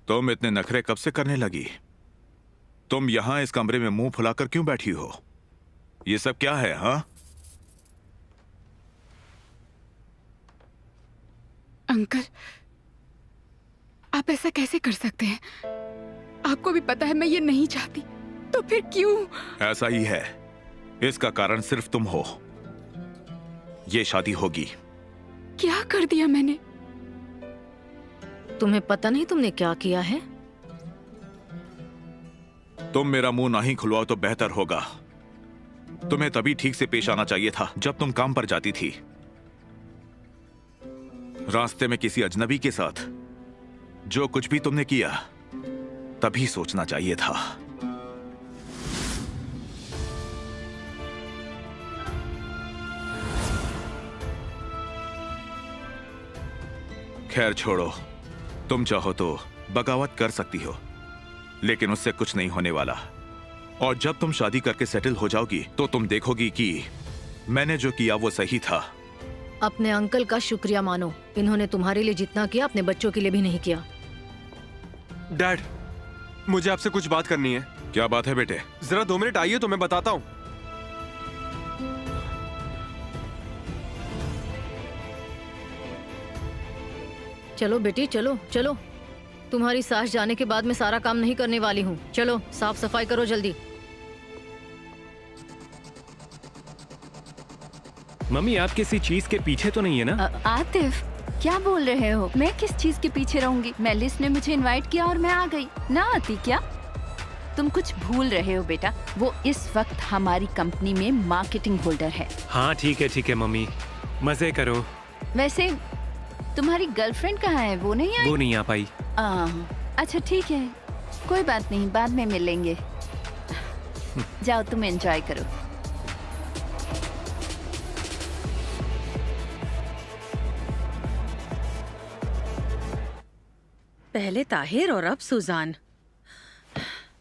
तुम इतने नखरे कब से करने लगी? तुम यहां इस कमरे में मुंह फुलाकर क्यों बैठी हो? ये सब क्या है? हाँ, अंकल, आप ऐसा कैसे कर सकते हैं? आपको भी पता है मैं ये नहीं चाहती, तो फिर क्यों? ऐसा ही है। इसका कारण सिर्फ तुम हो। ये शादी होगी। क्या कर दिया मैंने? तुम्हें पता नहीं तुमने क्या किया है? तुम मेरा मुंह ना ही खुलवाओ तो बेहतर होगा। तुम्हें तभी ठीक से पेश आना चाहिए था जब तुम काम पर जाती थी। रास्ते में किसी अजनबी के साथ जो कुछ भी तुमने किया, तभी सोचना चाहिए था। खैर छोड़ो, तुम चाहो तो बगावत कर सकती हो, लेकिन उससे कुछ नहीं होने वाला। और जब तुम शादी करके सेटल हो जाओगी तो तुम देखोगी कि मैंने जो किया वो सही था। अपने अंकल का शुक्रिया मानो। इन्होंने तुम्हारे लिए जितना किया अपने बच्चों के लिए भी नहीं किया। डैड, मुझे आपसे कुछ बात करनी है। क्या बात है बेटे? जरा 2 मिनट आइए तो मैं बताता हूँ। चलो बेटी, चलो चलो। तुम्हारी सास जाने के बाद मैं सारा काम नहीं करने वाली हूँ। चलो साफ सफाई करो जल्दी। मम्मी, आप किसी चीज के पीछे तो नहीं है ना? आतिफ, क्या बोल रहे हो? मैं किस चीज के पीछे रहूंगी? मेलिस ने मुझे इनवाइट किया और मैं आ गई। ना आती क्या? तुम कुछ भूल रहे हो बेटा। वो इस वक्त हमारी कंपनी में मार्केटिंग होल्डर है। हाँ ठीक है मम्मी, मजे करो। वैसे तुम्हारी गर्लफ्रेंड कहाँ है? वो नहीं आई? वो नहीं आ पाई। अच्छा ठीक है, कोई बात नहीं, बाद में मिलेंगे। जाओ तुम एंजॉय करो। पहले ताहिर और अब सुजान।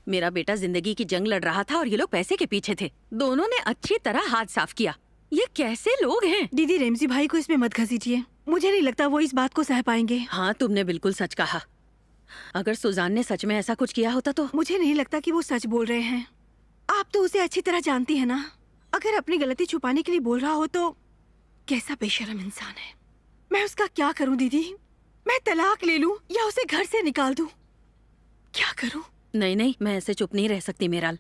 मेरा बेटा जिंदगी की जंग लड़ रहा था और ये लोग पैसे के पीछे थे। दोनों ने अच्छी तरह हाथ साफ किया। ये कैसे लोग हैं? दीदी, रेमजी भाई को इसमें मत घसीटिए। मुझे नहीं लगता वो इस बात को सह पाएंगे। हाँ, तुमने बिल्कुल सच कहा। अगर सुजान ने सच में ऐसा कुछ किया होता तो। मुझे नहीं लगता कि वो सच बोल रहे हैं। आप तो उसे अच्छी तरह जानती है ना। अगर अपनी गलती छुपाने के लिए बोल रहा हो तो कैसा बेशर्म इंसान है। मैं उसका क्या करूं दीदी? मैं तलाक ले लूं या उसे घर से निकाल दूं? क्या करूं? नहीं नहीं, मैं ऐसे चुप नहीं रह सकती मेराल।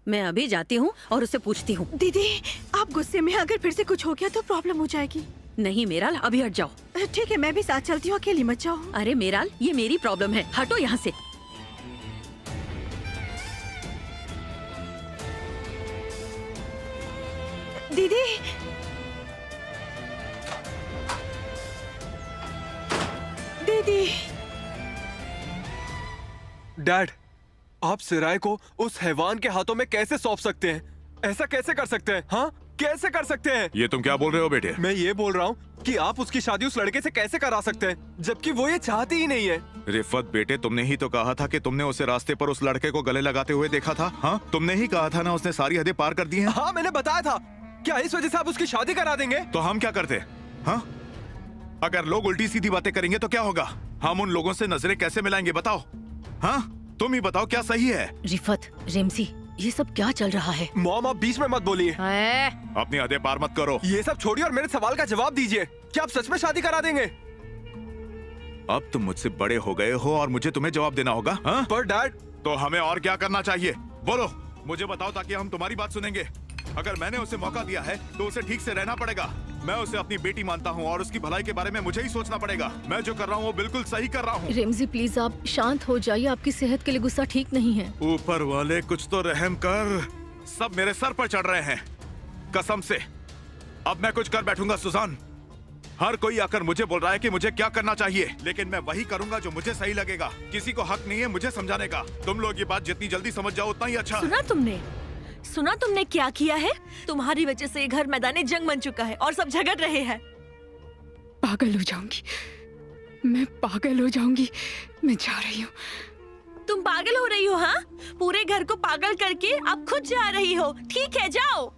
मैं अभी जाती हूँ और उससे पूछती हूँ। दीदी, आप गुस्से में अगर फिर से कुछ हो गया तो प्रॉब्लम हो जाएगी। नहीं मेराल, अभी हट जाओ। ठीक है, मैं भी साथ चलती हूँ, अकेली मत जाओ। अरे मेराल, ये मेरी प्रॉब्लम है, हटो यहाँ से। दीदी, दीदी। डैड, आप सिराय को उस हैवान के हाथों में कैसे सौंप सकते हैं? ऐसा कैसे कर सकते हैं? हाँ, कैसे कर सकते हैं? ये तुम क्या बोल रहे हो बेटे? मैं ये बोल रहा हूँ कि आप उसकी शादी उस लड़के से कैसे करा सकते हैं, जबकि वो ये चाहती ही नहीं है। रिफत बेटे, तुमने ही तो कहा था कि तुमने उसे रास्ते पर उस लड़के को गले लगाते हुए देखा था। हाँ, तुमने ही कहा था ना उसने सारी हदें पार कर दी हैं। हाँ, मैंने बताया था। क्या इस वजह से आप उसकी शादी करा देंगे? तो हम क्या करते? हाँ, अगर लोग उल्टी सीधी बातें करेंगे तो क्या होगा? हम उन लोगों से नजरें कैसे मिलाएंगे बताओ? हाँ, तुम ही बताओ क्या सही है? रिफत, रेमसी, ये सब क्या चल रहा है? मॉम, आप बीच में मत बोलिए। अपनी हदें पार मत करो। ये सब छोड़िए और मेरे सवाल का जवाब दीजिए। क्या आप सच में शादी करा देंगे? अब तुम मुझसे बड़े हो गए हो और मुझे तुम्हें जवाब देना होगा। हाँ? पर डैड, तो हमें और क्या करना चाहिए? बोलो, मुझे बताओ ताकि हम तुम्हारी बात सुनेंगे। अगर मैंने उसे मौका दिया है तो उसे ठीक से रहना पड़ेगा। मैं उसे अपनी बेटी मानता हूँ और उसकी भलाई के बारे में मुझे ही सोचना पड़ेगा। मैं जो कर रहा हूँ वो बिल्कुल सही कर रहा हूँ। रेमजी प्लीज आप शांत हो जाइए, आपकी सेहत के लिए गुस्सा ठीक नहीं है। ऊपर वाले कुछ तो रहम कर। सब मेरे सर पर चढ़ रहे हैं, कसम से। अब मैं कुछ कर बैठूंगा सुजान। हर कोई आकर मुझे बोल रहा है कि मुझे क्या करना चाहिए, लेकिन मैं वही करूंगा जो मुझे सही लगेगा। किसी को हक नहीं है मुझे समझाने का। तुम लोग ये बात जितनी जल्दी समझ जाओ उतना ही अच्छा। सुना तुमने क्या किया है? तुम्हारी वजह से ये घर मैदाने जंग बन चुका है और सब झगड़ रहे हैं। पागल हो जाऊंगी, मैं पागल हो जाऊंगी। मैं जा रही हूँ। तुम पागल हो रही हो? हाँ, पूरे घर को पागल करके अब खुद जा रही हो। ठीक है, जाओ।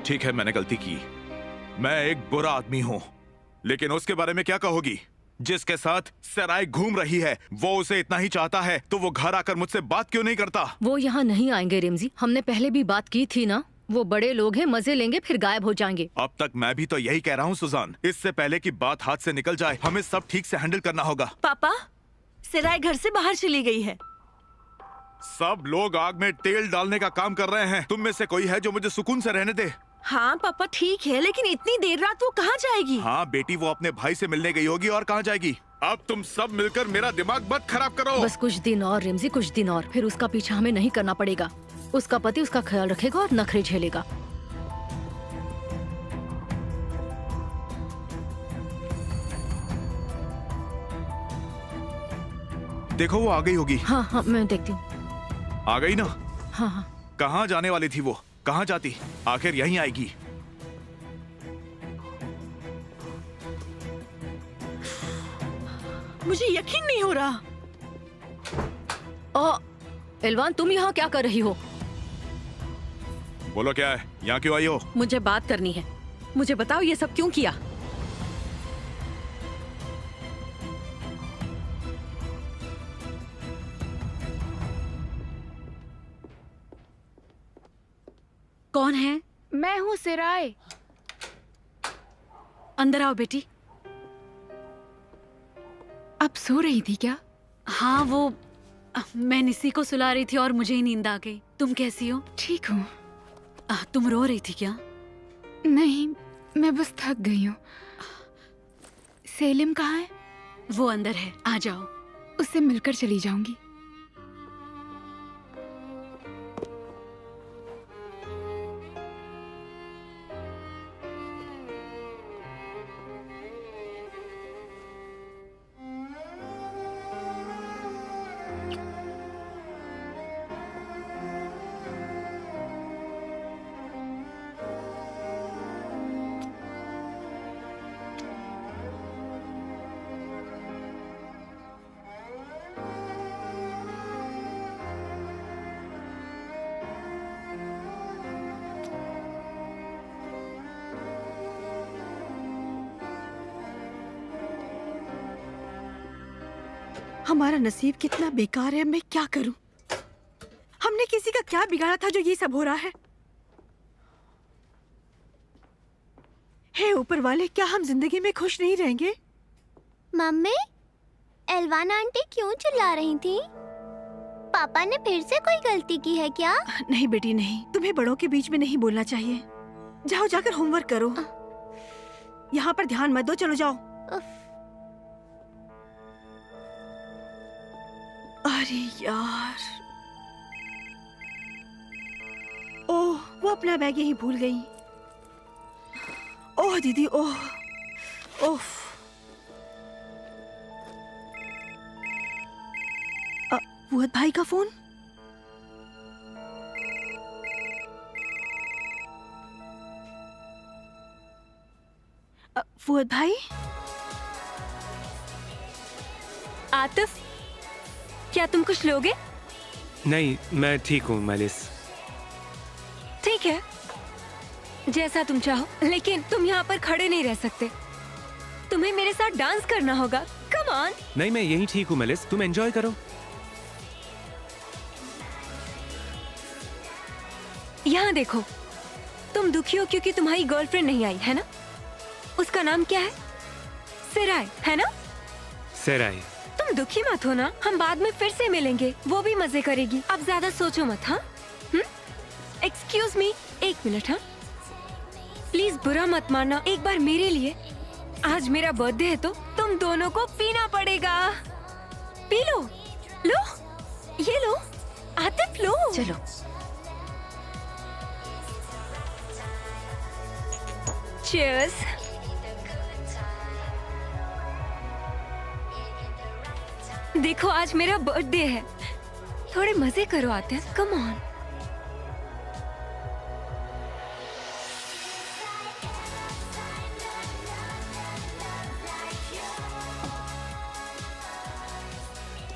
ठीक है, मैंने गलती की। मैं एक बुरा आदमी हूँ, लेकिन उसके बारे में क्या कहोगी? जिसके साथ सराय घूम रही है, वो उसे इतना ही चाहता है, तो वो घर आकर मुझसे बात क्यों नहीं करता? वो यहाँ नहीं आएंगे रिमजी, हमने पहले भी बात की थी ना। वो बड़े लोग हैं, मजे लेंगे फिर गायब हो जाएंगे। अब तक मैं भी तो यही कह रहा हूँ सुजान, इससे पहले कि बात हाथ से निकल जाए, हमें सब ठीक से हैंडल करना होगा। पापा, सराय घर से बाहर चली गई है। सब लोग आग में तेल डालने का काम कर रहे हैं। तुम में से कोई है जो मुझे सुकून से रहने दे? हाँ पापा ठीक है, लेकिन इतनी देर रात वो कहाँ जाएगी? हाँ बेटी, वो अपने भाई से मिलने गई होगी, और कहाँ जाएगी? अब तुम सब मिलकर मेरा दिमाग मत खराब करो। बस कुछ दिन और रिमजी, कुछ दिन और, फिर उसका पीछा हमें नहीं करना पड़ेगा। उसका पति उसका ख्याल रखेगा और नखरे झेलेगा। देखो वो आ गई होगी। हाँ हाँ, मैं देखती हूँ। आ गई ना? हाँ हाँ। कहाँ जाने वाली थी वो? कहाँ जाती? आखिर यहीं आएगी। मुझे यकीन नहीं हो रहा। एलवान, तुम यहाँ क्या कर रही हो? बोलो क्या है, यहाँ क्यों आई हो? मुझे बात करनी है। मुझे बताओ ये सब क्यों किया? कौन है? मैं हूँ सिराय। अंदर आओ बेटी। अब सो रही थी क्या? हाँ, वो मैं निसी को सुला रही थी और मुझे ही नींद आ गई। तुम कैसी हो? ठीक हूँ। तुम रो रही थी क्या? नहीं, मैं बस थक गई हूँ। सेलिम कहाँ है? वो अंदर है, आ जाओ। उससे मिलकर चली जाऊंगी। हमारा नसीब कितना बेकार है। मैं क्या करूं? हमने किसी का क्या बिगाड़ा था जो ये सब हो रहा है? हे ऊपर वाले, क्या हम जिंदगी में खुश नहीं रहेंगे? मम्मी, एलवान आंटी क्यों चिल्ला रही थी? पापा ने फिर से कोई गलती की है क्या? नहीं बेटी नहीं, तुम्हें बड़ों के बीच में नहीं बोलना चाहिए। जाओ जाकर होमवर्क करो। यहाँ पर ध्यान मत दो, चलो जाओ। अरे यार, ओह, वो अपना बैग यही भूल गई। ओह दीदी, ओह ओह। फुहद भाई का फोन। फुहद भाई। आतिफ, क्या तुम कुछ लोगे? नहीं, मैं ठीक हूँ मैलिस। ठीक है, जैसा तुम चाहो, लेकिन तुम यहाँ पर खड़े नहीं रह सकते। तुम्हें मेरे साथ डांस करना होगा। Come on. नहीं, मैं यही ठीक हूँ मैलिस, तुम एंजॉय करो। यहाँ देखो, तुम दुखी हो क्योंकि तुम्हारी गर्लफ्रेंड नहीं आई है ना? उसका नाम क्या है? सिराय, है ना? सराय। तुम दुखी मत हो ना, हम बाद में फिर से मिलेंगे, वो भी मजे करेगी। अब ज्यादा सोचो मत। हाँ, एक्सक्यूज मी, 1 मिनट। हाँ प्लीज बुरा मत मानना, एक बार मेरे लिए। आज मेरा बर्थडे है तो तुम दोनों को पीना पड़ेगा। P low. लो, ये लो। आतिफ, लो। चलो। चीयर्स। देखो, आज मेरा बर्थडे है, थोड़े मजे करो। आते हैं, कम ऑन।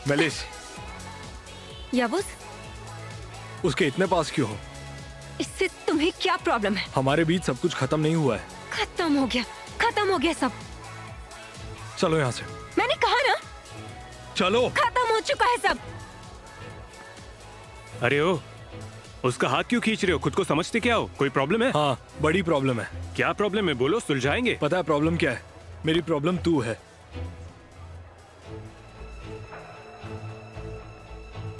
मैलिस, याबुस, उसके इतने पास क्यों हो? इससे तुम्हें क्या प्रॉब्लम है? हमारे बीच सब कुछ खत्म नहीं हुआ है। खत्म हो गया सब। चलो यहाँ से। मैंने कहा ना, चलो। खत्म हो चुका है सब। अरे ओ, उसका हाथ क्यों खींच रहे हो? खुद को समझते क्या हो? कोई प्रॉब्लम है? हाँ, बड़ी प्रॉब्लम है। क्या प्रॉब्लम है? बोलो, सुलझाएंगे। पता है प्रॉब्लम क्या है? मेरी प्रॉब्लम तू है।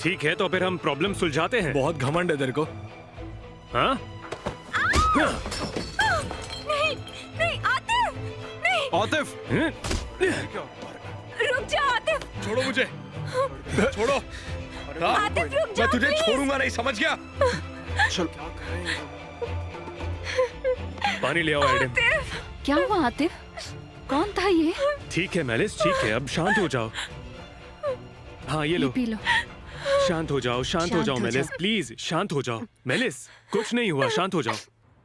ठीक है, तो फिर हम प्रॉब्लम सुलझाते हैं। बहुत घमंड है तेरे को। हाँ? नहीं नहीं आतिफ, नहीं। आतिफ, हैं? रुक जा आतिफ। छोड़ो मुझे। छोड़ो। आतिफ रुक जा, मैं तुझे please। छोड़ूंगा नहीं, समझ गया? चल। पानी ले आओ एडम। क्या हुआ आतिफ? कौन था ये? ठीक है मेलिस, ठीक है, अब शांत हो जाओ। हाँ, ये लो। P low. शांत हो जाओ, शांत हो जाओ मेलिस, प्लीज शांत हो जाओ। मेलिस, कुछ नहीं हुआ, शांत हो जाओ।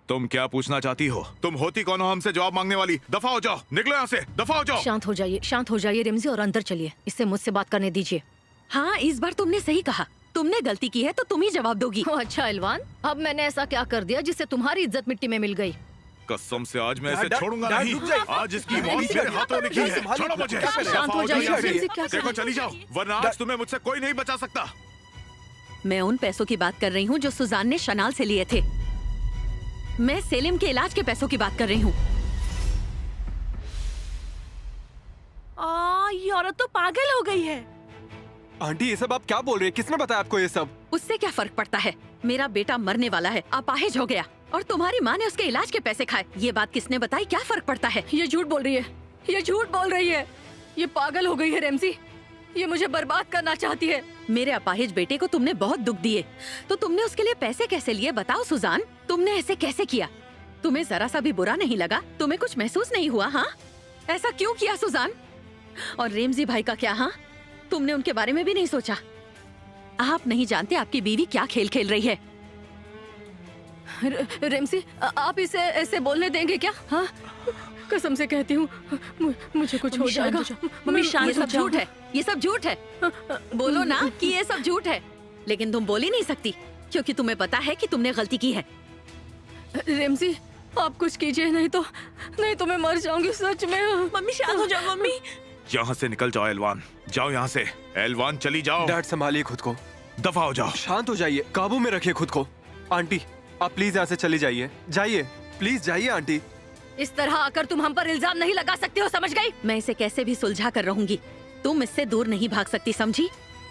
तुम क्या पूछना चाहती हो? तुम होती कौन हो हमसे जवाब मांगने वाली? दफा हो जाओ, निकलो यहाँ से, दफा हो जाओ। शांत हो जाइए रिमजी, और अंदर चलिए। इससे मुझसे बात करने दीजिए। हाँ, इस बार तुमने सही कहा। तुमने गलती की है तो तुम ही जवाब दोगी। ओह, अच्छा एलवान, अब मैंने ऐसा क्या कर दिया जिससे तुम्हारी इज्जत मिट्टी में मिल गई? कसम से आज मैं इसे डैड, छोड़ूंगा डैड, नहीं। रुक जाइए। आज इसकी मौत मेरे हाथों लिखी है। छोड़ो मुझे। शांत हो जाइए, रिमजी, क्या देखो, चली जाओ, वरना आज तुम्हें मुझसे कोई नहीं बचा सकता। मैं उन पैसों की बात कर रही हूँ जो सुजान ने शनाल से लिए थे। मैं सेलिम के इलाज के पैसों की बात कर रही हूँ। ये औरत तो पागल हो गई है। आंटी, ये सब आप क्या बोल रही है? किसने बताया आपको ये सब? उससे क्या फर्क पड़ता है? मेरा बेटा मरने वाला है, अपाहिज हो गया, और तुम्हारी माँ ने उसके इलाज के पैसे खाए। ये बात किसने बताई? क्या फर्क पड़ता है? ये झूठ बोल रही है, ये झूठ बोल रही है। ये पागल हो गई है रेमसी, ये मुझे बर्बाद करना चाहती है। मेरे अपाहिज बेटे को तुमने बहुत दुख दिए, तो तुमने उसके लिए पैसे कैसे लिए? बताओ सुजान, तुमने ऐसे कैसे किया? तुम्हें जरा सा भी बुरा नहीं लगा? तुम्हें कुछ महसूस नहीं हुआ? हाँ, ऐसा क्यों किया सुजान? और रेमजी भाई का क्या? हाँ, तुमने उनके बारे में भी नहीं सोचा? आप नहीं जानते आपकी बीवी क्या खेल खेल रही है। रेमसी, आप इसे ऐसे बोलने देंगे क्या? हाँ, कसम से कहती हूँ, मुझे कुछ हो जाएगा। मम्मी, ये सब झूठ है, ये सब झूठ है। बोलो ना कि ये सब झूठ है, लेकिन तुम बोल ही नहीं सकती क्योंकि तुम्हें पता है कि तुमने गलती की है। रेमसी, आप कुछ कीजिए, नहीं तो मैं मर जाऊंगी सच में। मम्मी शांत हो जाओ। मम्मी, यहाँ से निकल जाओ एलवान, जाओ यहाँ से। एलवान, चली जाओ। डैड, संभालिए खुद को। दफा हो जाओ। शांत हो जाइए, काबू में रखिए खुद को। आंटी, आप प्लीज यहाँ से चली जाइए। जाइए, प्लीज जाइए आंटी। इस तरह आकर तुम हम पर इल्जाम नहीं लगा सकती हो, समझ गई? मैं इसे कैसे भी सुलझा कर रहूंगी, तुम इससे दूर नहीं भाग सकती, समझी?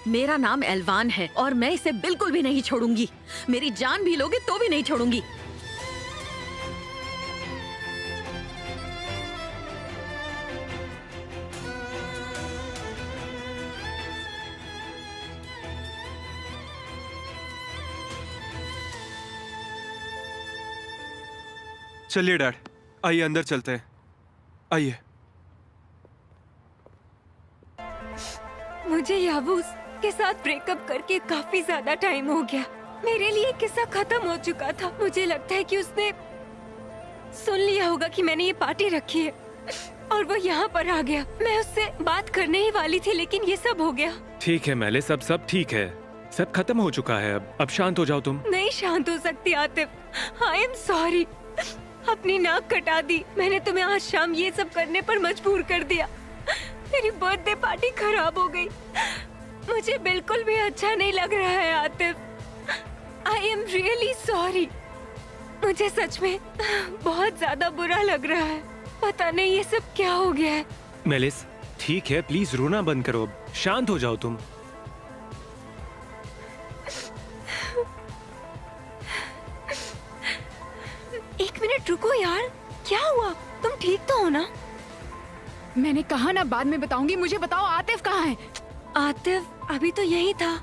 मेरा नाम एलवान है और मैं इसे बिल्कुल भी नहीं छोड़ूंगी। मेरी जान भी लोगे तो भी नहीं छोड़ूंगी। चलिए डैड, आइए अंदर चलते हैं। आइए। मुझे याबूस के साथ ब्रेकअप करके काफी ज्यादा टाइम हो गया। मेरे लिए किस्सा खत्म हो चुका था। मुझे लगता है कि उसने सुन लिया होगा कि मैंने ये पार्टी रखी है और वो यहाँ पर आ गया। मैं उससे बात करने ही वाली थी, लेकिन ये सब हो गया। ठीक है मेलिस, सब ठीक है, सब खत्म हो चुका है। अब शांत हो जाओ तुम। नहीं शांत हो सकती आतिफ। I am sorry. अपनी नाक कटा दी। मैंने तुम्हें आज शाम ये सब करने पर मजबूर कर दिया। मेरी बर्थडे पार्टी खराब हो गई। मुझे बिल्कुल भी अच्छा नहीं लग रहा है Atif. I am really sorry. मुझे सच में बहुत ज्यादा बुरा लग रहा है। पता नहीं ये सब क्या हो गया है। मेलिस, ठीक है, प्लीज रोना बंद करो, शांत हो जाओ तुम। एक मिनट रुको यार, क्या हुआ? तुम ठीक तो हो ना? मैंने कहा ना बाद में बताऊंगी। मुझे बताओ आतिफ कहाँ है? आतिफ अभी तो यही था।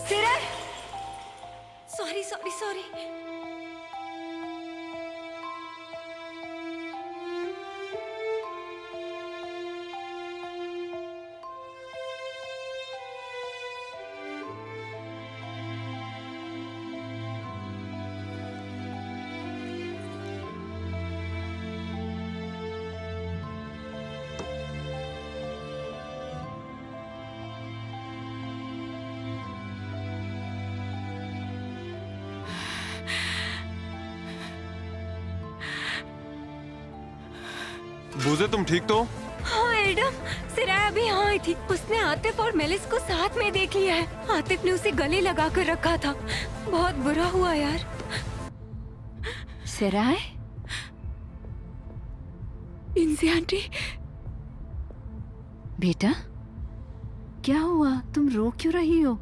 सिराय, सॉरी सॉरी सॉरी। बुजे तुम ठीक तो? हाँ एडम, सिराय अभी यहाँ आई थी। उसने आतिफ और मेलिस को साथ में देख लिया है। आतिफ ने उसे गले लगा कर रखा था। बहुत बुरा हुआ यार। सिराय, इंजी आंटी, बेटा क्या हुआ? तुम रो क्यों रही हो?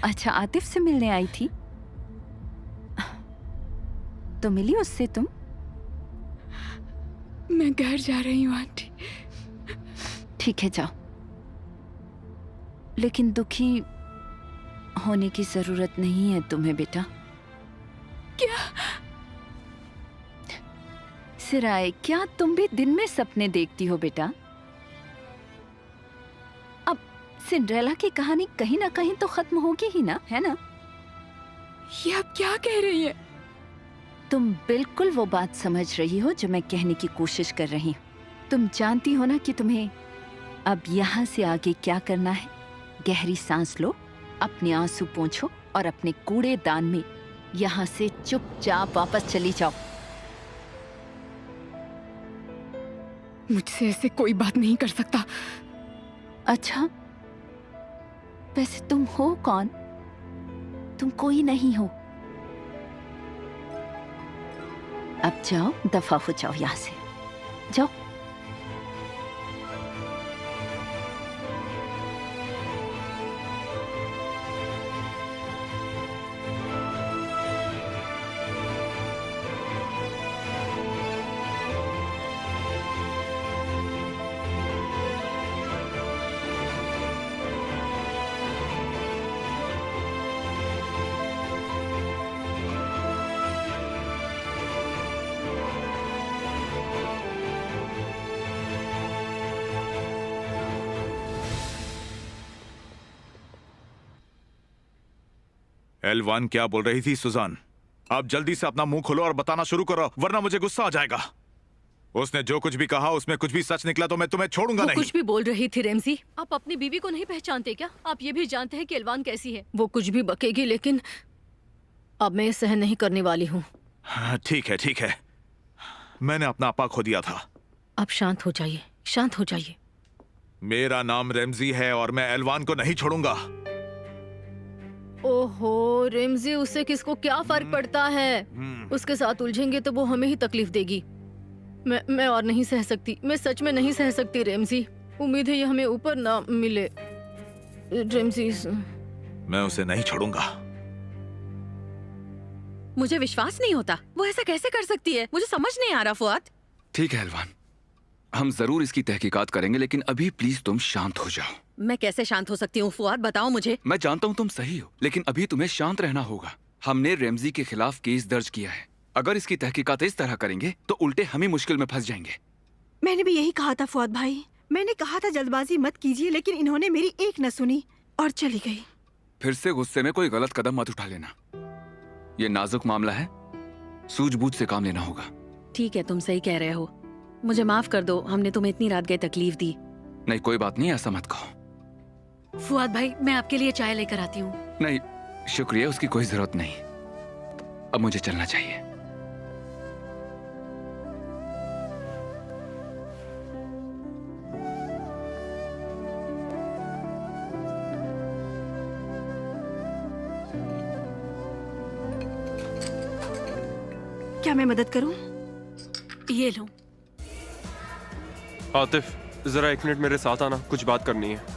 अच्छा, आतिफ से मिलने आई थी तो मिली उससे तुम? मैं घर जा रही हूँ आंटी। ठीक है, जाओ, लेकिन दुखी होने की जरूरत नहीं है तुम्हें बेटा। क्या? सिराय, क्या तुम भी दिन में सपने देखती हो बेटा? अब सिंड्रेला की कहानी कहीं ना कहीं तो खत्म होगी ही ना, है ना? ये आप क्या कह रही हैं? तुम बिल्कुल वो बात समझ रही हो जो मैं कहने की कोशिश कर रही हूँ। तुम जानती हो ना कि तुम्हें अब यहाँ से आगे क्या करना है। गहरी सांस लो, अपने आंसू पोंछो और अपने कूड़ेदान में यहाँ से चुपचाप वापस चली जाओ। मुझसे ऐसे कोई बात नहीं कर सकता। अच्छा, वैसे तुम हो कौन? तुम कोई नहीं हो। अब जाओ, दफा हो जाओ यहाँ से, जाओ। एलवान क्या बोल रही थी सुजान? आप जल्दी से अपना मुंह खोलो और बताना शुरू करो, वरना मुझे गुस्सा आ जाएगा। उसने जो कुछ भी कहा उसमें कुछ भी सच निकला तो मैं तुम्हें छोड़ूंगा नहीं। कुछ भी बोल रही थी रेमजी। आप अपनी बीवी को नहीं पहचानते क्या? आप ये भी जानते हैं कि एलवान कैसी है। वो कुछ भी बकेगी, लेकिन अब मैं सहन नहीं करने वाली हूँ। हाँ, ठीक है ठीक है, मैंने अपना आपा खो दिया था। आप शांत हो जाइए, शांत हो जाइए। मेरा नाम रेमजी है और मैं एलवान को नहीं छोड़ूंगा। ओहो रेमजी, उससे किसको क्या फर्क पड़ता है? उसके साथ उलझेंगे तो वो हमें ही तकलीफ देगी। मैं और नहीं सह सकती, मैं सच में नहीं सह सकती रेमजी। उम्मीद है ये हमें ऊपर ना मिले। रेमजी, मैं उसे नहीं छोड़ूंगा। मुझे विश्वास नहीं होता, वो ऐसा कैसे कर सकती है? मुझे समझ नहीं आ रहा फुआद। ठीक है एलवान, हम जरूर इसकी तहकीकात करेंगे, लेकिन अभी प्लीज तुम शांत हो जाओ। मैं कैसे शांत हो सकती हूँ फुआद, बताओ मुझे। मैं जानता हूँ तुम सही हो, लेकिन अभी तुम्हें शांत रहना होगा। हमने रेमजी के खिलाफ केस दर्ज किया है। अगर इसकी तहकीकात इस तरह करेंगे तो उल्टे हम ही मुश्किल में फंस जाएंगे। मैंने भी यही कहा था फुआद भाई। मैंने कहा था जल्दबाजी मत कीजिए, लेकिन इन्होंने मेरी एक न सुनी और चली गई। फिर से गुस्से में कोई गलत कदम मत उठा लेना। ये नाजुक मामला है, सूझबूझ से काम लेना होगा। ठीक है, तुम सही कह रहे हो। मुझे माफ कर दो, हमने तुम्हें इतनी रात गए तकलीफ दी। नहीं, कोई बात नहीं, ऐसा मत कहो। फुआद भाई, मैं आपके लिए चाय लेकर आती हूँ। नहीं शुक्रिया, उसकी कोई जरूरत नहीं। अब मुझे चलना चाहिए। क्या मैं मदद करूं? ये लो। आतिफ, जरा एक मिनट मेरे साथ आना, कुछ बात करनी है।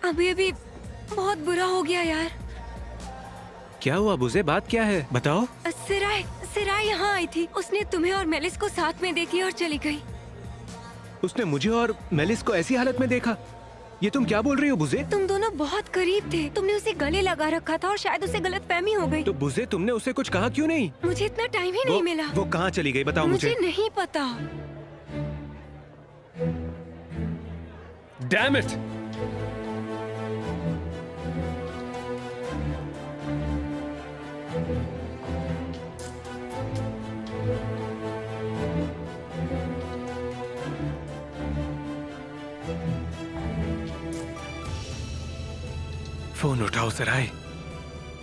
अभी अभी बहुत बुरा हो गया यार। क्या हुआ बुजे, बात क्या है बताओ। सिराय यहाँ आई थी। उसने तुम्हें और मेलिस को साथ में देख लिया और चली गई। उसने मुझे और मेलिस को ऐसी हालत में देखा। ये तुम क्या बोल रही हो बुजे? तुम दोनों बहुत करीब थे, तुमने उसे गले लगा रखा था और शायद उसे गलतफहमी हो गई। तो बुजे तुमने उसे कुछ कहा क्यों नहीं? मुझे इतना टाइम ही नहीं मिला। वो कहाँ चली गई बताओ मुझे। नहीं पता। Damn it! फोन उठाओ सराय।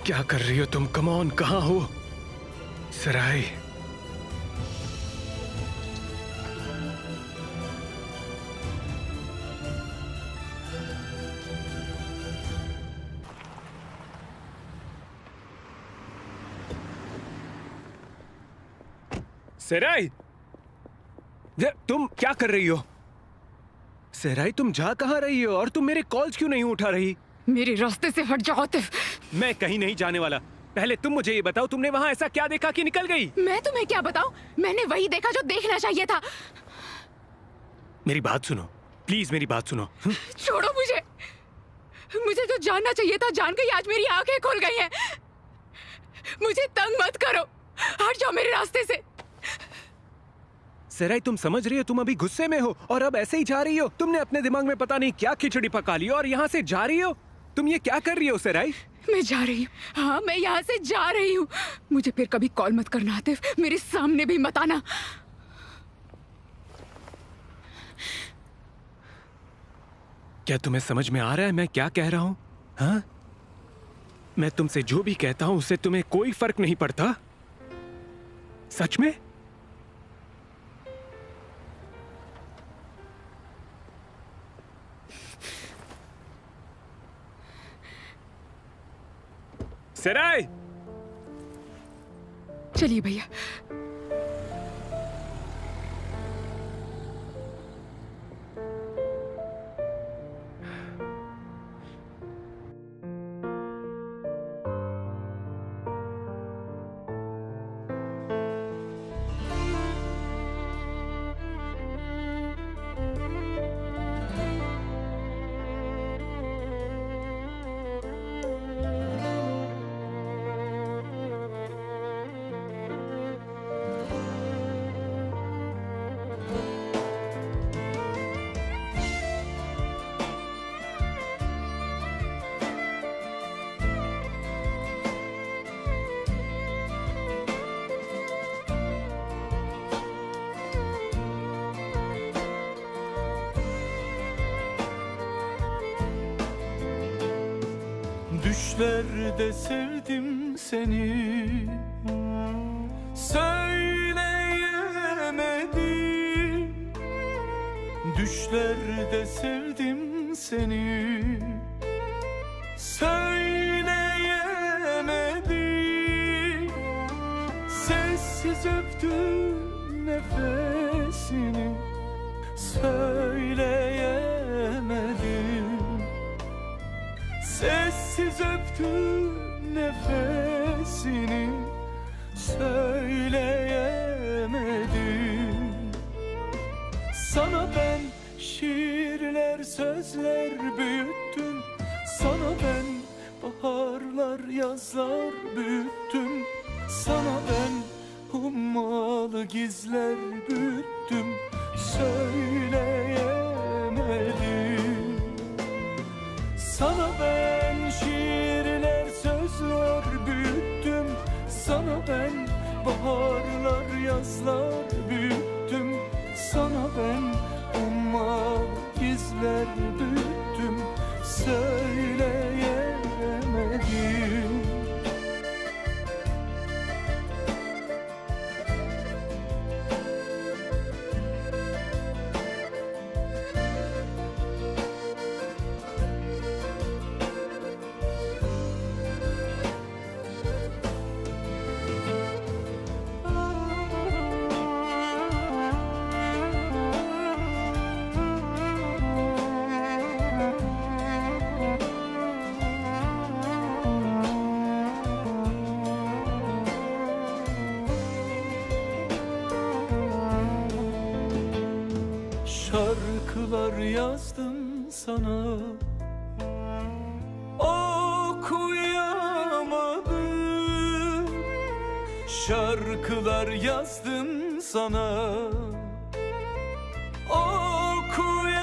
क्या कर रही हो तुम? कम ऑन, कहाँ हो सराय? सराय, तुम क्या कर रही हो? सराय, तुम जा कहाँ रही हो और तुम मेरे कॉल्स क्यों नहीं उठा रही? मेरे रास्ते से हट जाओ आतिफ। मैं कहीं नहीं जाने वाला। पहले तुम मुझे ये बताओ, तुमने वहाँ ऐसा क्या देखा कि निकल गई? मैं तुम्हें क्या बताऊं? मैंने वही देखा जो देखना चाहिए था। मेरी बात सुनो, प्लीज मेरी बात सुनो। छोड़ो मुझे। मुझे जो जानना चाहिए था जान गई। आज मेरी आंखें खुल गई हैं। मुझे तंग मत करो, हट जाओ मेरे रास्ते से। सराय, तुम समझ रही हो तुम अभी गुस्से में हो और अब ऐसे ही जा रही हो। तुमने अपने दिमाग में पता नहीं क्या खिचड़ी पका ली और यहाँ से जा रही हो। तुम ये क्या कर रही हो सराय? मैं जा रही हूँ। हाँ, मैं यहाँ से जा रही हूँ। मुझे फिर कभी कॉल मत करना आतिफ, मेरे सामने भी मत आना। क्या तुम्हें समझ में आ रहा है मैं क्या कह रहा हूँ? हाँ, मैं तुमसे जो भी कहता हूँ उससे तुम्हें कोई फर्क नहीं पड़ता? सच में? सराय, चलिए भैया। Düşlerde sevdim seni, söyleyemedim. Düşlerde sevdim seni, söyleyemedim. Sessiz öptüm nefesini, söyleyemedim. Sessiz öptüm nefesini, söyleyemedim. Sana ben şiirler, sözler büyüttüm. Sana ben baharlar, yazlar büyüttüm. Sana ben hummalı gizler büyüttüm. Söyleyemedim. Sana ben şiirler, sözler büyüttüm. Sana ben baharlar, yazlar büyüttüm. Sana ben ummalı gizler büyüttüm. Söyleyemedim. şarkılar yazdım sana. Okuyamadım, şarkılar yazdım sana. Okuyamadım,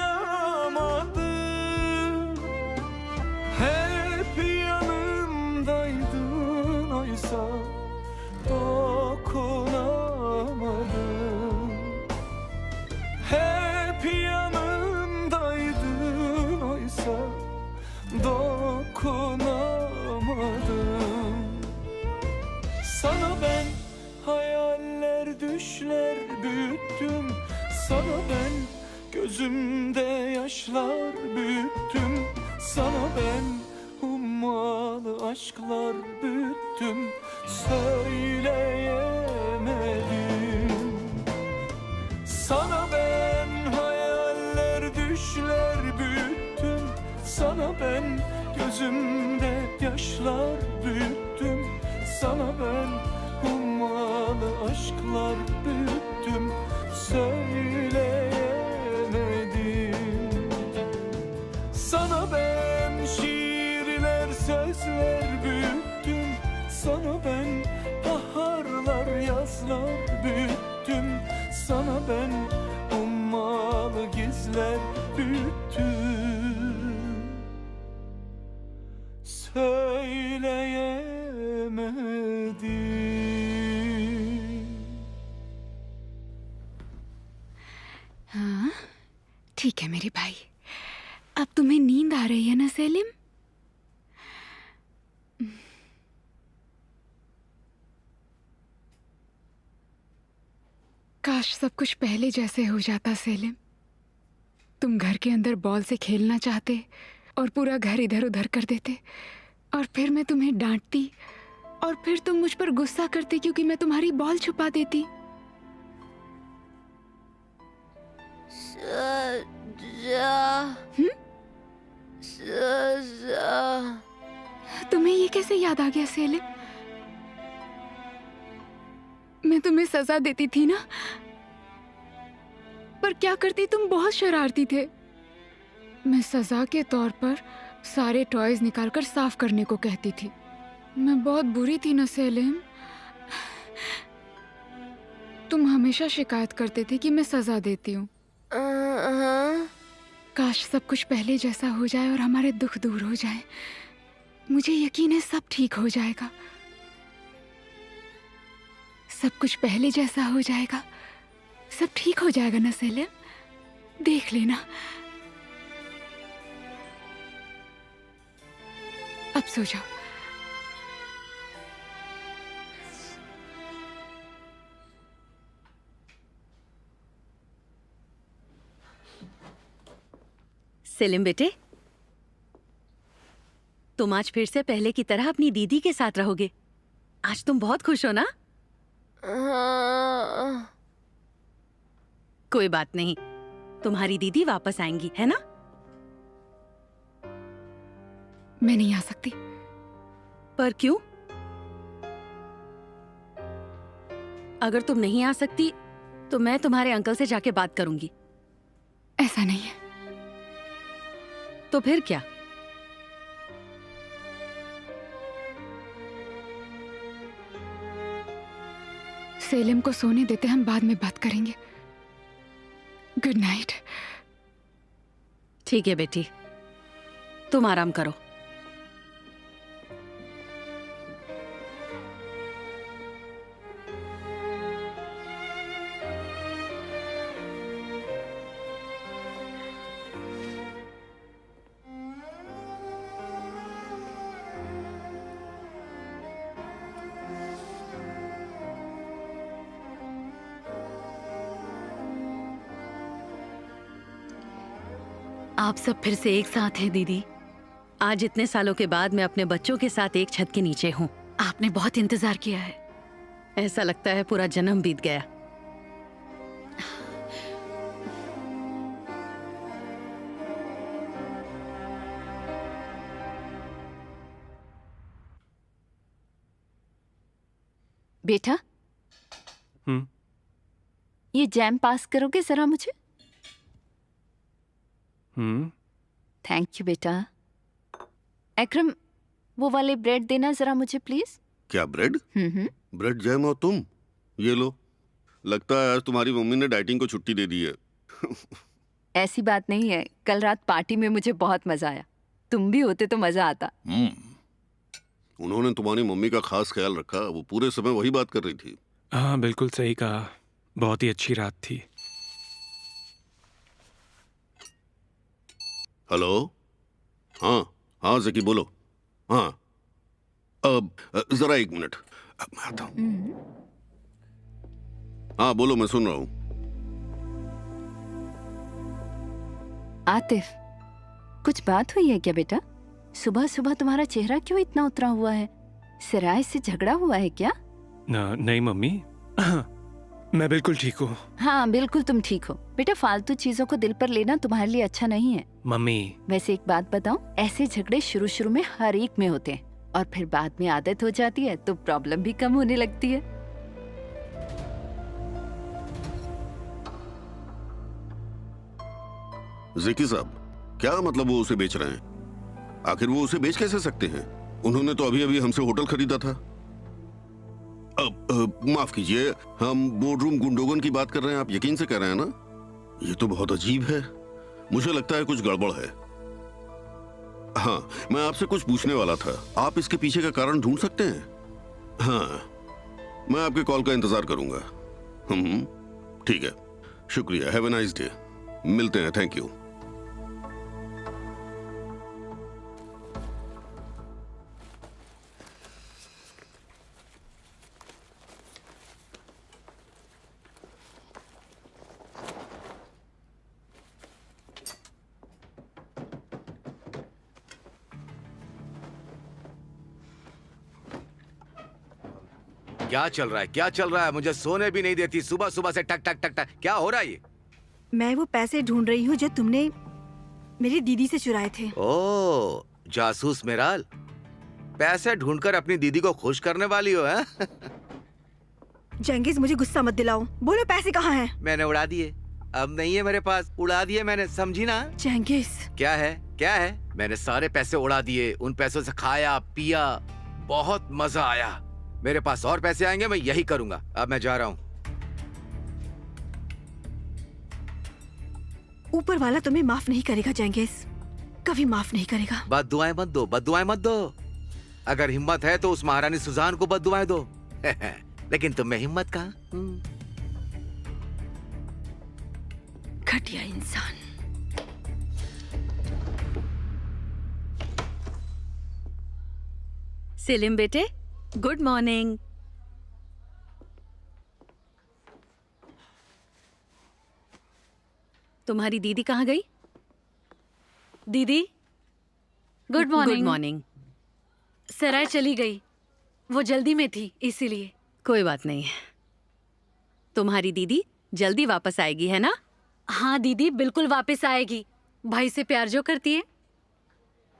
hep yanımdaydın oysa dokunamadım. Hep yanımdaydın oysa dokunamadım. Sana ben hayaller düşler büyüttüm. Sana ben gözümde yaşlar büyüttüm. Sana ben ummalı aşklar büyüttüm. Söyleyemedim. Sana ben hayaller düşler büyüttüm. Sana ben gözümde yaşlar büyüttüm. Sana ben ummalı aşklar büyüttüm. Söyleyemedim. Sana ben şiirler sözler büyüttüm. Sana ben baharlar yazlar büyüttüm. Sana ben ummalı gizler büyüttüm. Söyleyemedim. हाँ ठीक है मेरे भाई, अब तुम्हें नींद आ रही है ना सेलिम? काश सब कुछ पहले जैसे हो जाता सेलिम। तुम घर के अंदर बॉल से खेलना चाहते और पूरा घर इधर उधर कर देते, और फिर मैं तुम्हें डांटती, और फिर तुम मुझ पर गुस्सा करते क्योंकि मैं तुम्हारी बॉल छुपा देती। तुम्हें ये कैसे याद आ गया सेलिम? मैं तुम्हें सजा देती थी ना, पर क्या करती, तुम बहुत शरारती थे। मैं सजा के तौर पर सारे टॉयज निकालकर साफ करने को कहती थी। मैं बहुत बुरी थी ना सेलिम? तुम हमेशा शिकायत करते थे कि मैं सजा देती हूँ। काश सब कुछ पहले जैसा हो जाए और हमारे दुख दूर हो जाए। मुझे यकीन है सब ठीक हो जाएगा। सब कुछ पहले जैसा हो जाएगा, सब ठीक हो जाएगा ना सेलिम? देख लेना। अब सो जाओ। सेलिम बेटे, तुम आज फिर से पहले की तरह अपनी दीदी के साथ रहोगे। आज तुम बहुत खुश हो ना? कोई बात नहीं, तुम्हारी दीदी वापस आएंगी, है ना? मैं नहीं आ सकती। पर क्यों? अगर तुम नहीं आ सकती तो मैं तुम्हारे अंकल से जाके बात करूंगी। ऐसा नहीं है। तो फिर क्या? सेलिम को सोने देते, हम बाद में बात करेंगे। Good night. ठीक है बेटी, तुम आराम करो। आप सब फिर से एक साथ हैं दीदी। आज इतने सालों के बाद मैं अपने बच्चों के साथ एक छत के नीचे हूँ। आपने बहुत इंतजार किया है। ऐसा लगता है पूरा जन्म बीत गया। बेटा, ये जैम पास करोगे जरा मुझे? थैंक यू बेटा। अकरम, वो वाले ब्रेड देना जरा मुझे प्लीज। क्या ब्रेड? ब्रेड जैम और तुम? ये लो। लगता है आज तुम्हारी मम्मी ने डाइटिंग को छुट्टी दे दी है। ऐसी बात नहीं है, कल रात पार्टी में मुझे बहुत मजा आया। तुम भी होते तो मजा आता। उन्होंने तुम्हारी मम्मी का खास ख्याल रखा, वो पूरे समय वही बात कर रही थी। हाँ बिल्कुल सही कहा, बहुत ही अच्छी रात थी। हेलो। हाँ हाँ ज़की बोलो। हाँ अब जरा 1 मिनट, अब मैं आता हूँ। हाँ बोलो, मैं सुन रहा हूँ। आतिफ, कुछ बात हुई है क्या बेटा? सुबह सुबह तुम्हारा चेहरा क्यों इतना उतरा हुआ है? सिराय से झगड़ा हुआ है क्या? नहीं मम्मी, मैं बिल्कुल ठीक हूँ। हाँ बिल्कुल तुम ठीक हो बेटा, फालतू चीजों को दिल पर लेना तुम्हारे लिए अच्छा नहीं है। मम्मी वैसे एक बात बताऊं, ऐसे झगड़े शुरू शुरू में हर एक में होते हैं और फिर बाद में आदत हो जाती है तो प्रॉब्लम भी कम होने लगती है। ज़की साहब, क्या मतलब वो उसे बेच रहे हैं? आखिर वो उसे बेच कैसे सकते हैं? उन्होंने तो अभी अभी हमसे होटल खरीदा था। माफ कीजिए, हम बोर्डरूम गुंडोगन की बात कर रहे हैं, आप यकीन से कह रहे हैं ना? ये तो बहुत अजीब है, मुझे लगता है कुछ गड़बड़ है। हाँ, मैं आपसे कुछ पूछने वाला था, आप इसके पीछे का कारण ढूंढ सकते हैं? हाँ, मैं आपके कॉल का इंतजार करूंगा। ठीक है, शुक्रिया, हैव अ नाइस डे। मिलते हैं, थैंक यू। क्या चल रहा है, क्या चल रहा है? मुझे सोने भी नहीं देती, सुबह सुबह से टक टक टक टक। क्या हो रहा है ये? मैं वो पैसे ढूंढ रही हूँ जो तुमने मेरी दीदी से चुराए थे। ओ, जासूस मेराल, पैसे ढूंढकर अपनी दीदी को खुश करने वाली हो, हैं? जंगीज, मुझे गुस्सा मत दिलाओ, बोलो पैसे कहाँ हैं? मैंने उड़ा दिए, अब नहीं है मेरे पास, उड़ा दिए मैंने, समझी ना? जंगीज, क्या है, क्या है? मैंने सारे पैसे उड़ा दिए, उन पैसों से खाया पिया, बहुत मजा आया। मेरे पास और पैसे आएंगे, मैं यही करूंगा। अब मैं जा रहा हूँ। ऊपर वाला तुम्हें माफ नहीं करेगा जंगीज, कभी माफ नहीं करेगा। बद्दुआएं मत दो, बद्दुआएं मत दो। अगर हिम्मत है तो उस महारानी सुजान को बद्दुआएं दो। लेकिन तुम में हिम्मत कहाँ? घटिया इंसान। सेलिम बेटे, गुड मॉर्निंग। तुम्हारी दीदी कहाँ गई? दीदी, गुड मॉर्निंग। Good morning. सराय चली गई, वो जल्दी में थी इसीलिए। कोई बात नहीं, तुम्हारी दीदी जल्दी वापस आएगी, है ना? हाँ दीदी, बिल्कुल वापस आएगी। भाई से प्यार जो करती है।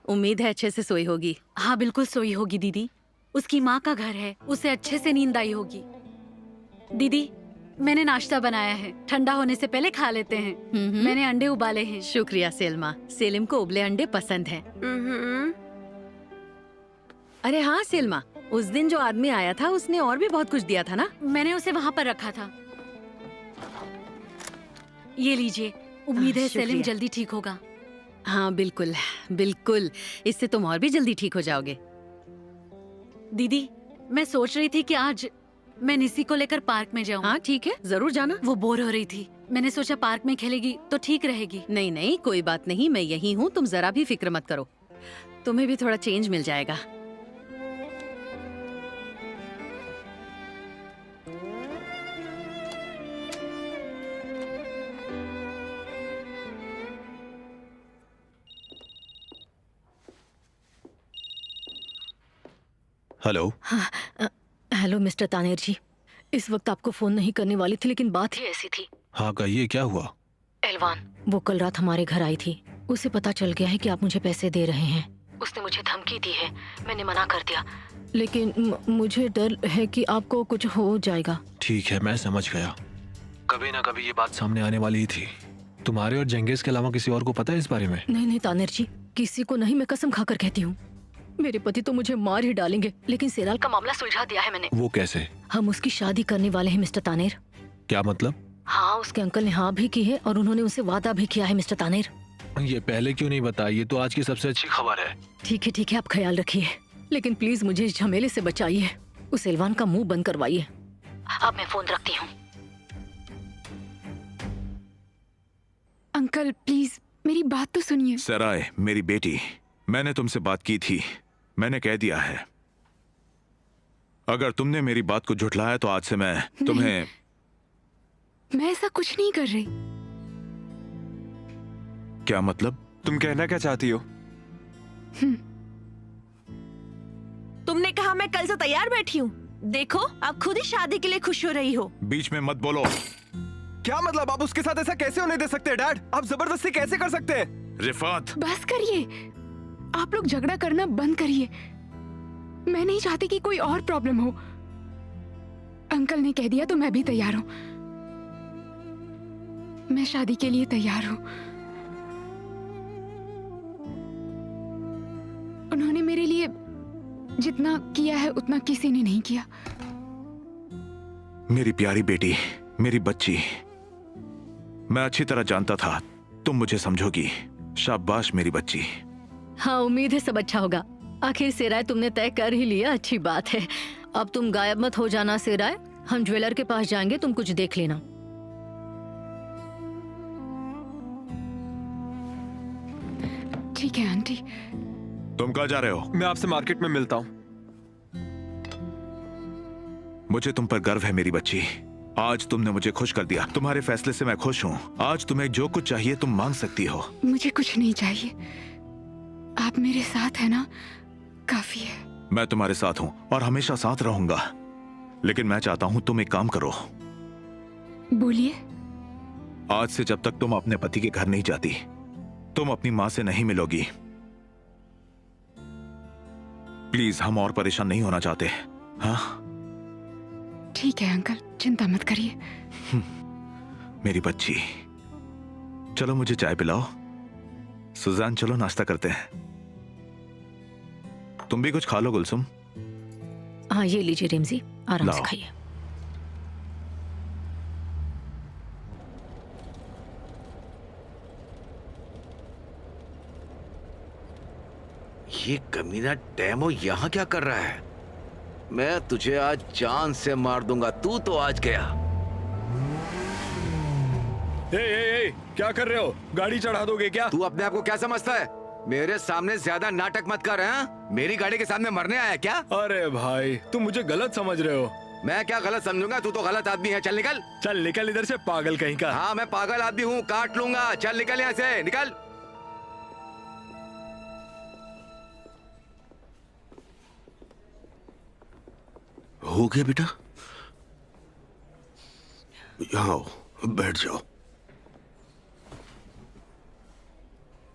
उम्मीद है अच्छे से सोई होगी। हाँ बिल्कुल सोई होगी दीदी, उसकी माँ का घर है, उसे अच्छे से नींद आई होगी। दीदी, मैंने नाश्ता बनाया है, ठंडा होने से पहले खा लेते हैं। मैंने अंडे उबाले हैं। शुक्रिया सेल्मा, सेलिम को उबले अंडे पसंद हैं। अरे हाँ सेल्मा, उस दिन जो आदमी आया था उसने और भी बहुत कुछ दिया था ना? मैंने उसे वहाँ पर रखा था। ये लीजिए, उम्मीद है सेलिम जल्दी ठीक होगा। हाँ बिल्कुल बिल्कुल, इससे तुम और भी जल्दी ठीक हो जाओगे। दीदी, मैं सोच रही थी कि आज मैं निसी को लेकर पार्क में जाऊं। हाँ ठीक है, जरूर जाना। वो बोर हो रही थी, मैंने सोचा पार्क में खेलेगी तो ठीक रहेगी। नहीं नहीं, कोई बात नहीं, मैं यही हूँ, तुम जरा भी फिक्र मत करो, तुम्हें भी थोड़ा चेंज मिल जाएगा। हेलो। हेलो मिस्टर तानेर जी, इस वक्त आपको फोन नहीं करने वाली थी, लेकिन बात ही ऐसी थी। हाँ कहिए, क्या हुआ? एलवान, वो कल रात हमारे घर आई थी, उसे पता चल गया है कि आप मुझे पैसे दे रहे हैं। उसने मुझे धमकी दी है, मैंने मना कर दिया, लेकिन मुझे डर है कि आपको कुछ हो जाएगा। ठीक है, मैं समझ गया, कभी ना कभी ये बात सामने आने वाली ही थी। तुम्हारे और जंगेज के अलावा किसी और को पता है इस बारे में? नहीं नहीं तानेर जी, किसी को नहीं, मैं कसम खाकर कहती हूँ। मेरे पति तो मुझे मार ही डालेंगे, लेकिन सेराल का मामला सुलझा दिया है मैंने। वो कैसे? हम उसकी शादी करने वाले हैं मिस्टर तानेर। क्या मतलब? हाँ, उसके अंकल ने हाँ भी की है और उन्होंने उनसे वादा भी किया है मिस्टर तानेर। ये पहले क्यों नहीं बताया? ये तो आज की सबसे अच्छी खबर है। ठीक है, आप ख्याल रखिए, लेकिन प्लीज मुझे इस झमेले से बचाइए। उस एलवान का मुंह बंद करवाइए। अब मैं फोन रखती हूँ। अंकल प्लीज मेरी बात तो सुनिए। सराय, मेरी बेटी, मैंने तुमसे बात की थी, मैंने कह दिया है। अगर तुमने मेरी बात को झुठलाया तो आज से मैं तुम्हें... मैं ऐसा कुछ नहीं कर रही। क्या मतलब? तुम कहना क्या चाहती हो? तुमने कहा मैं कल से तैयार बैठी हूँ। देखो, आप खुद ही शादी के लिए खुश हो रही हो। बीच में मत बोलो। क्या मतलब? आप उसके साथ ऐसा कैसे होने दे सकते हैं डैड? आप जबरदस्ती कैसे कर सकते हैं? रिफात, बस करिए, आप लोग झगड़ा करना बंद करिए। मैं नहीं चाहती कि कोई और प्रॉब्लम हो। अंकल ने कह दिया तो मैं भी तैयार हूँ। मैं शादी के लिए तैयार हूँ। उन्होंने मेरे लिए जितना किया है उतना किसी ने नहीं किया। मेरी प्यारी बेटी, मेरी बच्ची, मैं अच्छी तरह जानता था तुम मुझे समझोगी। शाबाश मेरी बच्ची। हाँ, उम्मीद है सब अच्छा होगा। आखिर सेराय तुमने तय कर ही लिया, अच्छी बात है। अब तुम गायब मत हो जाना सेराय, हम ज्वेलर के पास जाएंगे, तुम कुछ देख लेना। ठीक है आंटी। तुम कहाँ जा रहे हो? मैं आपसे मार्केट में मिलता हूँ। मुझे तुम पर गर्व है मेरी बच्ची। आज तुमने मुझे खुश कर दिया। तुम्हारे फैसले से मैं खुश हूँ। आज तुम्हें जो कुछ चाहिए तुम मांग सकती हो। मुझे कुछ नहीं चाहिए, आप मेरे साथ है ना, काफी है। मैं तुम्हारे साथ हूँ और हमेशा साथ रहूंगा, लेकिन मैं चाहता हूँ तुम एक काम करो। बोलिए। आज से जब तक तुम अपने पति के घर नहीं जाती, तुम अपनी माँ से नहीं मिलोगी। प्लीज, हम और परेशान नहीं होना चाहते। हाँ ठीक है अंकल, चिंता मत करिए। मेरी बच्ची, चलो मुझे चाय पिलाओ। सुजान, चलो नाश्ता करते हैं। तुम भी कुछ खा लो गुलसुम। हाँ, ये लीजिए रेमजी, आराम से खाइए। ये कमीना डेमो यहाँ क्या कर रहा है? मैं तुझे आज जान से मार दूंगा। तू तो आज गया। क्या कर रहे हो? गाड़ी चढ़ा दोगे क्या? तू अपने आप को क्या समझता है? मेरे सामने ज्यादा नाटक मत कर। हैं? मेरी गाड़ी के सामने मरने आया क्या? अरे भाई, तुम मुझे गलत समझ रहे हो। मैं क्या गलत समझूंगा? तू तो गलत आदमी है। चल निकल। चल निकल इधर से, पागल कहीं का। हाँ, मैं पागल आदमी हूँ, काट लूंगा। चल निकल यहाँ से, निकल। हो गया बेटा, यहाँ आओ, बैठ जाओ।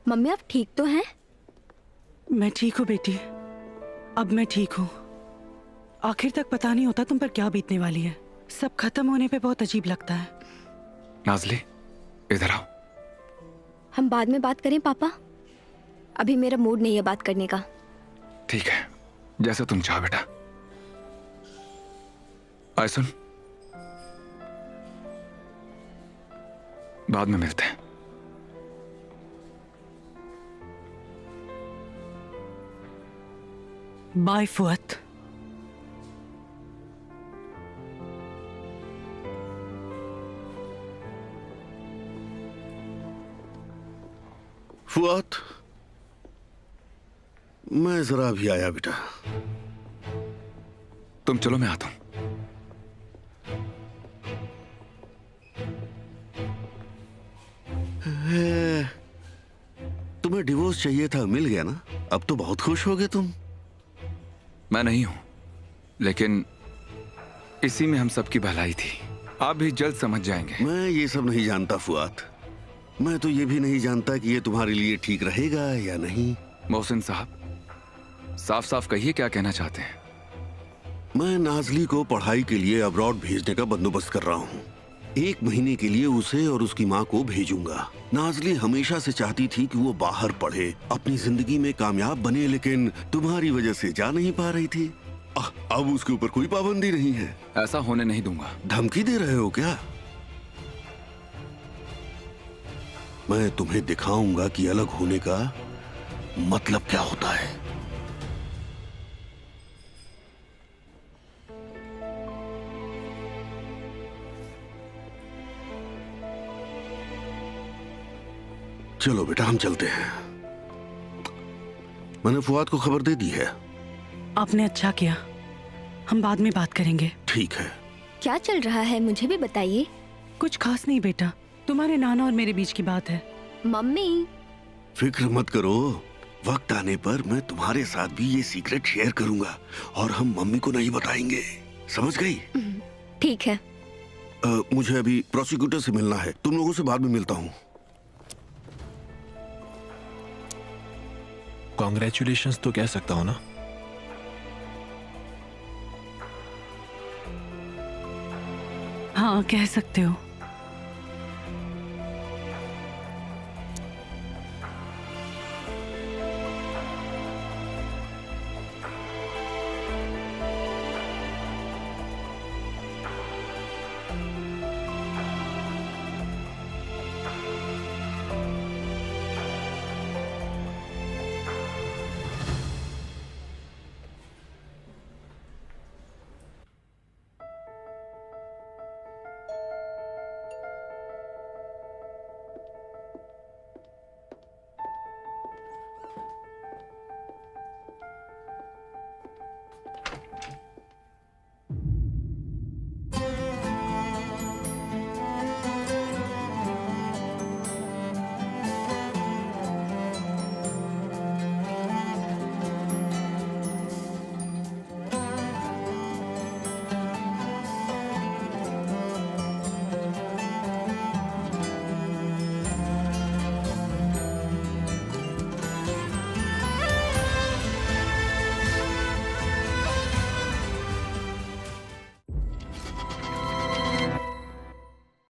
मम्मी आप ठीक तो हैं? मैं ठीक हूँ बेटी, अब मैं ठीक हूँ। आखिर तक पता नहीं होता तुम पर क्या बीतने वाली है। सब खत्म होने पे बहुत अजीब लगता है। नाज़ली, इधर आओ। हम बाद में बात करें पापा, अभी मेरा मूड नहीं है बात करने का। ठीक है, जैसे तुम चाहो बेटा। आए सुन, बाद में मिलते हैं। बाय फुआद। फुआद, मैं जरा अभी आया बेटा। तुम चलो, मैं आता हूं। तुम्हें डिवोर्स चाहिए था, मिल गया ना? अब तो बहुत खुश हो गए तुम। मैं नहीं हूं, लेकिन इसी में हम सबकी भलाई थी। आप भी जल्द समझ जाएंगे। मैं ये सब नहीं जानता फुआद। मैं तो ये भी नहीं जानता कि ये तुम्हारे लिए ठीक रहेगा या नहीं। मोहसिन साहब, साफ साफ कहिए क्या कहना चाहते हैं। मैं नाज़ली को पढ़ाई के लिए अब्रॉड भेजने का बंदोबस्त कर रहा हूँ। 1 महीने के लिए उसे और उसकी माँ को भेजूंगा। नाजली हमेशा से चाहती थी कि वो बाहर पढ़े, अपनी जिंदगी में कामयाब बने, लेकिन तुम्हारी वजह से जा नहीं पा रही थी। अब उसके ऊपर कोई पाबंदी नहीं है। ऐसा होने नहीं दूंगा। धमकी दे रहे हो क्या? मैं तुम्हें दिखाऊंगा कि अलग होने का मतलब क्या होता है। चलो बेटा, हम चलते हैं। मैंने फुआद को खबर दे दी है। आपने अच्छा किया, हम बाद में बात करेंगे। ठीक है। क्या चल रहा है मुझे भी बताइए। कुछ खास नहीं बेटा, तुम्हारे नाना और मेरे बीच की बात है। मम्मी। फिक्र मत करो, वक्त आने पर मैं तुम्हारे साथ भी ये सीक्रेट शेयर करूंगा और हम मम्मी को नहीं बताएंगे, समझ गई? ठीक है। मुझे अभी प्रोसिक्यूटर से मिलना है, तुम लोगों से बाद में मिलता हूँ। कॉन्ग्रेचुलेशंस तो कह सकता हूँ ना? हाँ, कह सकते हो।